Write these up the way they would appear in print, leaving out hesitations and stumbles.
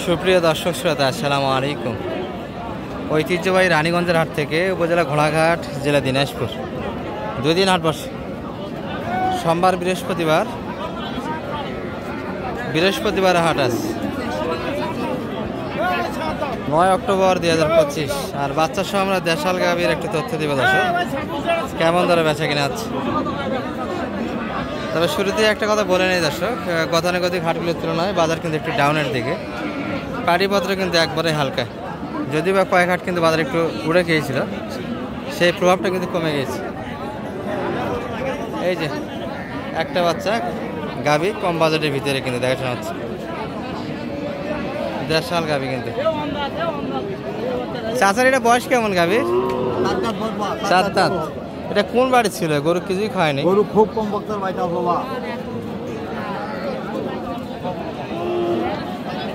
সুপ্রিয় দর্শক শ্রোতা, আসসালামু আলাইকুম। ঐতিহ্যবাহী রানীগঞ্জের হাট থেকে উপজেলা ঘোড়াঘাট, জেলা দিনাজপুর। 2 দিন হাট বসে, সোমবার বৃহস্পতিবার হাট আছে 9 অক্টোবর 2025। আর বাচ্চার সহ আমরা দেশাল গাভীর একটু তথ্য দিব দর্শক, কেমন দরে বেচা কিনা আছে। তবে শুরুতেই একটা কথা বলে নেই দর্শক, গতানুগতিক হাটগুলোর তুলনায় বাজার কিন্তু একটু ডাউনের দিকে। পাটিপত্র কিন্তু একবারে হালকা, যদিও বা কয়েক হাট কিন্তু বাজার একটু উড়ে গিয়েছিল, সেই প্রভাবটা কিন্তু কমে গিয়েছে। এই যে একটা বাচ্চা গাভী কম বাজেটের ভিতরে কিন্তু দেখাশোনা হচ্ছে, দেশাল গাভী কিন্তু। চাচার এটা বয়স কেমন গাভীর? 4 দাঁত। এটা কোন বাড়ি ছিল? গরু কিছুই খায়নি, গরু খুব কম বক্তার বাইটা বাবা।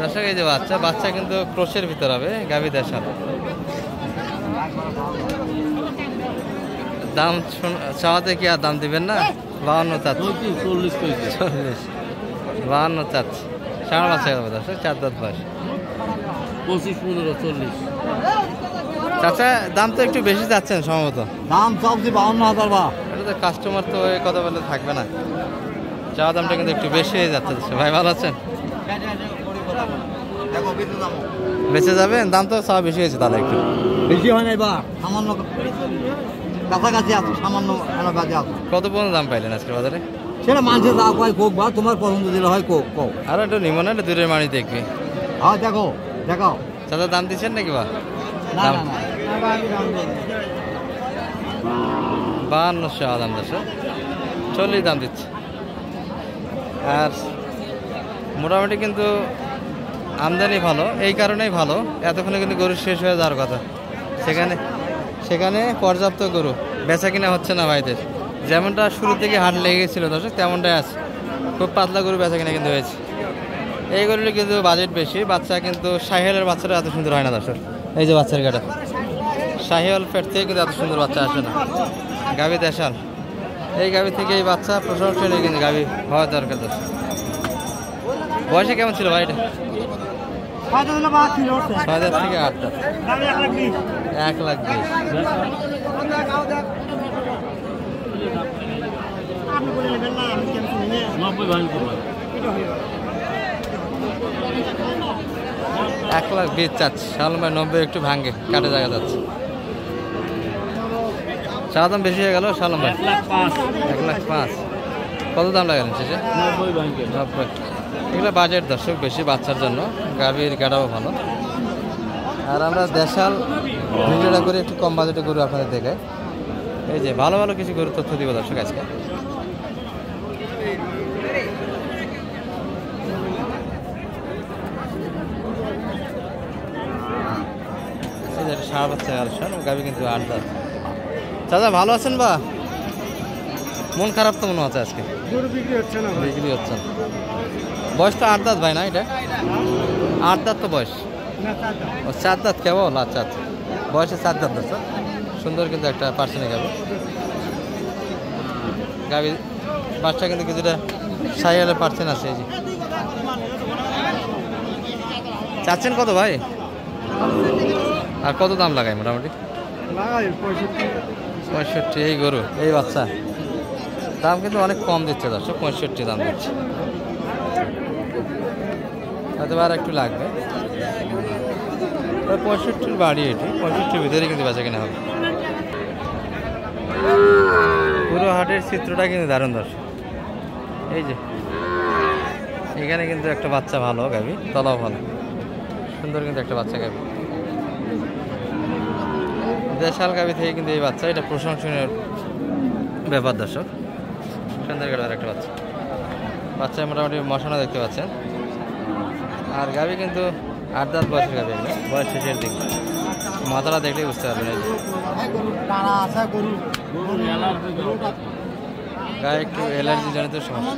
দর্শক এই যে বাচ্চা কিন্তু ক্রোশের ভিতর হবে, গাভী দেশাল। দাম চাওয়াতে কি আর দাম দিবেন না? 52 চাচ্ছি, 40 40 52 চাচ্ছি। সাড়ে বাচ্চা হবে দর্শক, 4 দাঁত বয়স। 25, 15, 40। চাচা দাম তো একটু বেশি যাচ্ছেন সম্ভবত। দাম চাচ্ছি 52,000 বা। এটা তো কাস্টমার তো এই কথা বলে থাকবে না, চাওয়া দামটা কিন্তু একটু বেশি হয়ে যাচ্ছে। ভাই ভালো আছেন? বেঁচে যাবেন? দাম তো চাওয়া বেশি হয়েছে, তাহলে একটু বেশি হয় নাই বা, সামান্য কাছাকাছি আছে, সামান্য কাছে আছে। কত পর্যন্ত দাম পাইলেন আজকের বাজারে? সেটা মানুষের যা কয় কোক বা, তোমার পছন্দ দিলে হয় কোক কোক। আর একটু নিমন একটা দূরের মানি দেখবি। হ্যাঁ দেখো দেখাও। চাচা দাম দিচ্ছেন নাকি বা? না না না, 52 দাম দশ, 40 দাম দিচ্ছে। আর মোটামুটি কিন্তু আমদানি ভালো, এই কারণেই ভালো, এতক্ষণে কিন্তু গরু শেষ হয়ে যাওয়ার কথা। সেখানে পর্যাপ্ত গরু, বেচা কিনা হচ্ছে না ভাইদের। যেমনটা শুরু থেকে হাট লেগে গেছিল দর্শক, তেমনটাই আছে। খুব পাতলা গরু বেচা কিনা কিন্তু হয়েছে। এই গরুগুলি কিন্তু বাজেট বেশি, বাচ্চা কিন্তু শাহিওয়ালের বাচ্চাটা এত সুন্দর হয় না দর্শক। এই যে বাচ্চার গাটা, শাহিওয়াল পেট থেকে কিন্তু এত সুন্দর বাচ্চা আসে না। গাভী দেশাল, এই গাভী থেকে এই বাচ্চা প্রশংসনীয় কিন্তু গাভী হওয়ার দরকার দর্শক। বয়সে কেমন ছিল ভাই এটা? 6 থেকে 8 দাঁত, 1,20,000। এক লাখ 20 চাচ্ছে শালম ভাই। 90 একটু ভাঙ্গে, কাটে জায়গা যাচ্ছে। চাওয়া দাম বেশি হয়ে গেল শালম ভাই। 1,05,000। কত দাম লাগালেন শেষে? 90। এগুলো বাজেট দর্শক বেশি, বাচ্চার জন্য। গাভীর গাড়াও ভালো। আর আমরা দেশাল ভিডিওটা করে একটু কম বাজেটে গরু আপনাদের দেখাই। এই যে ভালো ভালো কিছু গরু তথ্য দিব দর্শক আজকে। সারা বাচ্চা কালেকশন, গাভী কিন্তু 8 দাঁত। চাচা ভালো আছেন বা? মন খারাপ তো মনে হচ্ছে আজকে, বিক্রি হচ্ছে না। বয়স তো 8 দাঁত ভাই না? এটা 8 দাঁত তো বয়স। ও 4 দাঁত কেবল? আচ্ছা আচ্ছা, বয়সে 4 দাঁত দর্শক। সুন্দর কিন্তু একটা পার্সেন্টে গাভী বাচ্চা কিন্তু কিছুটা শাহিওয়ালের পার্সেন্ট আছে। এই যে চাচ্ছেন কত ভাই? আর কত দাম লাগায় মোটামুটি? 65। এই গরু, এই বাচ্চা দাম কিন্তু অনেক কম দিচ্ছে দর্শক, 65 দাম দিচ্ছে। হয়তো আর একটু লাগবে। 65 বাড়ি, এটি 65 ভিতরে কিন্তু বেচা কিনা হবে। পুরো হাটের চিত্রটা কিন্তু দারুণ দর্শক। এই যে এখানে কিন্তু একটা বাচ্চা ভালো গাভী, তলাও ভালো, সুন্দর কিন্তু একটা বাচ্চা গাভী। দেশাল গাভী থেকে কিন্তু এই বাচ্চা, এটা প্রশংসনীয় ব্যাপার দর্শক। সুন্দর গাড়ার একটা বাচ্চা মোটামুটি মশানো দেখতে পাচ্ছেন। আর গাভী কিন্তু 8 দাঁত বয়সের গাভী, বয়স শেষের দিক। মাথাটা দেখলেই বুঝতে পারবেন। গায়ে একটু অ্যালার্জি জনিত সমস্যা।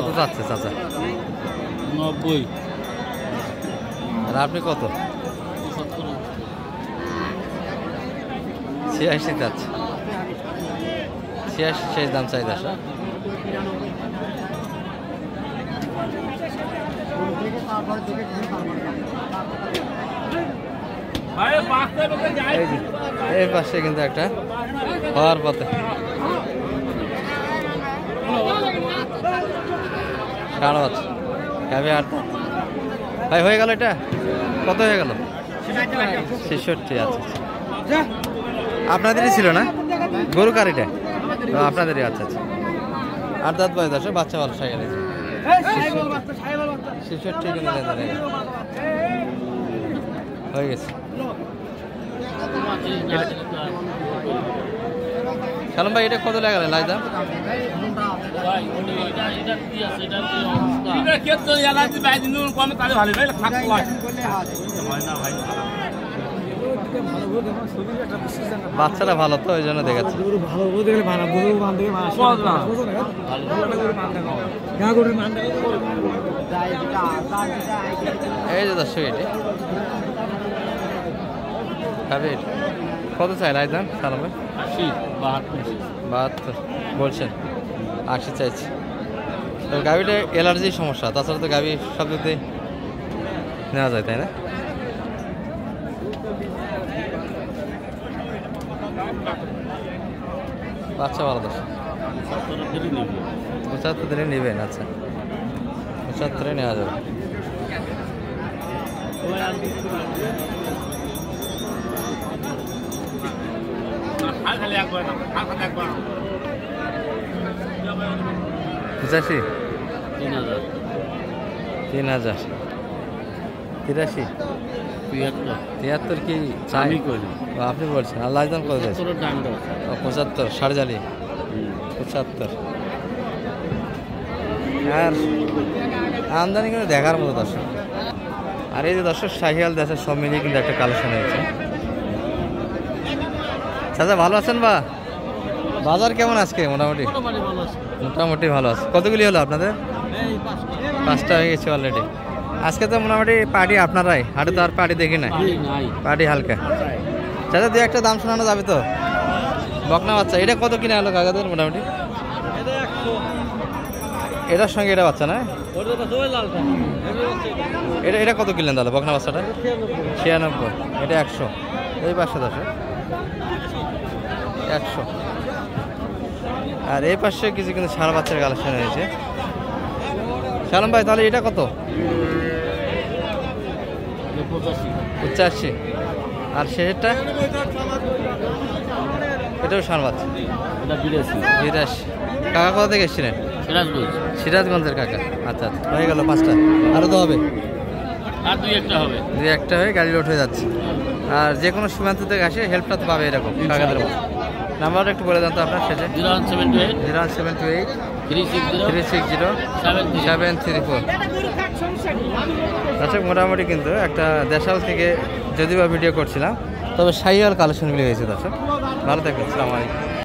কত চাচ্ছে চাচা? 90। আর আপনি কত? 86 যাচ্ছে। 86 শেষ দাম চাই দর্শক। এই পাশে কিন্তু একটা হওয়ার পথে সাড়ে আছে গাভী আট। ভাই হয়ে গেল এটা কত হয়ে গেল? 66। আচ্ছা আপনাদেরই ছিল না গরু কার এটা? আপনাদেরই। আচ্ছা আচ্ছা 8 দাঁত বয়স আছে বাচ্চা ভালো সাইকেল 66 কিন্তু হয়ে গেছে। সালাম ভাই এটা কত লাগালেন লাইজ দাম? বাচ্চাটা ভালো তো ওই জন্য দেখাচ্ছি। এই যে দর্শক এটি কত চাই লাইজ দাম সালাম ভাই? 72 বলছেন, 80 চাইছি। তো গাভিটা অ্যালার্জির সমস্যা, তাছাড়া তো গাভি সব দিক দিয়ে নেওয়া যায় তাই না? বাচ্চা ভালো দশ 75 দিনে নেবেন। আচ্ছা 75 নেওয়া যাবে। পঁচাশি 3000 83 73 কি চাই? আপনি বলছেন আর লাইজ দাম কত যাচ্ছে? 75 সাড়ে জালি 75। আর আমদানি কিন্তু দেখার মতো দর্শক। আর এই যে দর্শক শাহিয়াল দেশের সব মিলিয়ে কিন্তু একটা কালেকশন হয়েছে। চাচা ভালো আছেন বা? বাজার কেমন আজকে? মোটামুটি মোটামুটি ভালো আছে। কতগুলি হলো আপনাদের? 5টা হয়ে গেছে অলরেডি। আজকে তো মোটামুটি পার্টি আপনারাই, হাটে তো আর পার্টি দেখি না, পার্টি হালকা। চাচা দু একটা দাম শোনানো যাবে তো? বকনা বাচ্চা এটা কত কিনে আলো কাকাদের মোটামুটি? এটার সঙ্গে এটা বাচ্চা না? এটা কত কিনলেন তাহলে বকনা বাচ্চাটা? 96। এটা 100। এই 510 100। আর এই পাশে কিছু কিন্তু সারা বাচ্চার কালেকশন হয়েছে। সালাম ভাই তাহলে এটা কত? 85। আর শেষেরটা এটাও সার বাচ্চা 82। কাকা কোথা থেকে এসেছিলেন? সিরাজগঞ্জের কাকা। আচ্ছা আচ্ছা হয়ে গেল 5টা। আরও তো হবে? আর দুই একটা হয়ে গাড়ি লোড হয়ে যাচ্ছে। আর যে কোনো সীমান্ত থেকে আসে হেল্পটা তো পাবে এরকম কাকাদের মতো। নাম্বারটা একটু বলে দেন তো আপনার শেষে। 01728 360 734। দর্শক মোটামুটি কিন্তু একটা দেশাল থেকে যদিও ভিডিও করছিলাম, তবে শাহিওয়াল কালেকশনগুলি হয়েছে দর্শক। ভালো থাকবেন, আসসালামু আলাইকুম।